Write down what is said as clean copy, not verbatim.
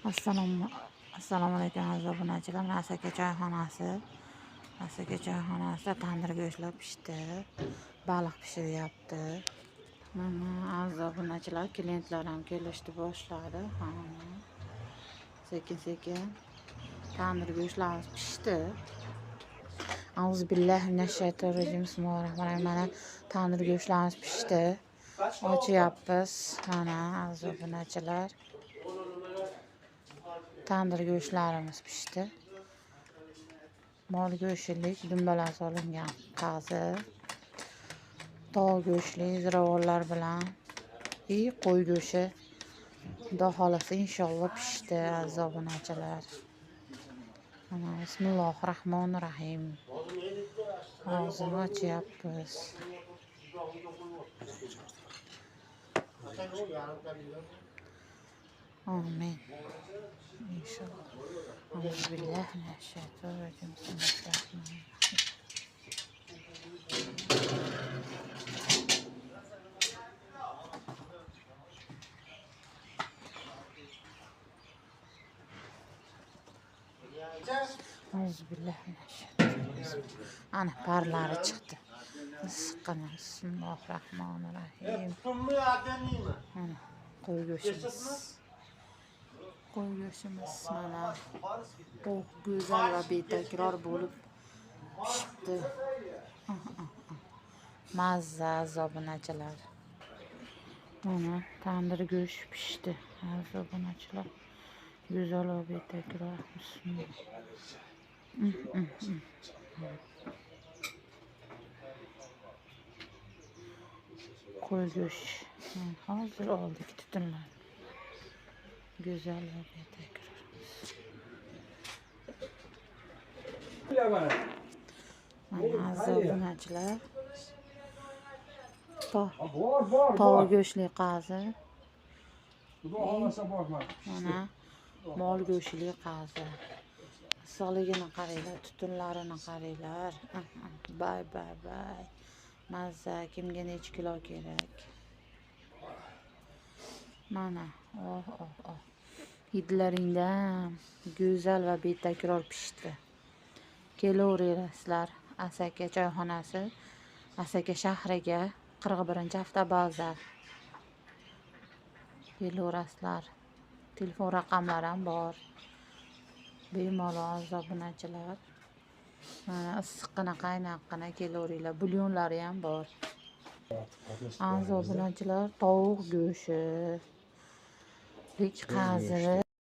Assalomu alaykum aziz obunachilar. Mana Asaka choyxonasida tandir go'shtlar pishdi. Baliq pishiryapti. Mana aziz obunachilar, klientlar ham kelishni boshladi. Sekin-sekin tandir go'shtlarimiz pishdi. Auzubillahi minash-shaytonir-rojim. Bismillahir-rohmanir-rohim. Mana tandir go'shtlarimiz pishdi. Ochyapmiz. Mana aziz obunachilar, tandir go'shtlarimiz pishdi. Mol go'shtlik dumbalar solingan qazi, tog' go'shtli ziravorlar bilan qo'y go'shti. Xudo xolasa inshaalloh pishdi aziz obunachilar. Mana bismillahir-rohmanir-rohim. Og'zini ochyapmiz. Amin. İnşallah. Auzubillahi mineşşeytanirracim. Bismillahirrahmanirrahim. Auzubillahi mineşşeytanirracim. Ana parları çıktı. Sıkkına. Bismillahirrahmanirrahim. Ana qo'y go'shtimiz. Qo'y go'shtimiz mana go'zal va betakror bo'lib pishibdi. Mazza aziz obunachilar. Mana tandir go'sht pishdi aziz obunachilar. Go'zal va betakror. Qo'y go'sht. Hozir oldik tutunlar. Güzel ve betakror. Mana aziz obunachilar, tog' go'shtli qazi. Mana mol go'shtli qazi. Issiqligini qaranglar, tutunlarini qaranglar. Bay. Mazza, kimga necha kilo kerak? Mana hidlaringdan go'zal va betakror pishdi. Kelaverasizlar Asaka choyxonasi, Asaka shahriga 41-avtobazar. Kelaverasizlar. Telefon raqamlari ham bor. Bemalol aziz obunachilar. Mana issiqqina qaynaqqina kelaveringlar. Bulyonlari ham bor. Aziz obunachilar, tovuq go'shti, qazi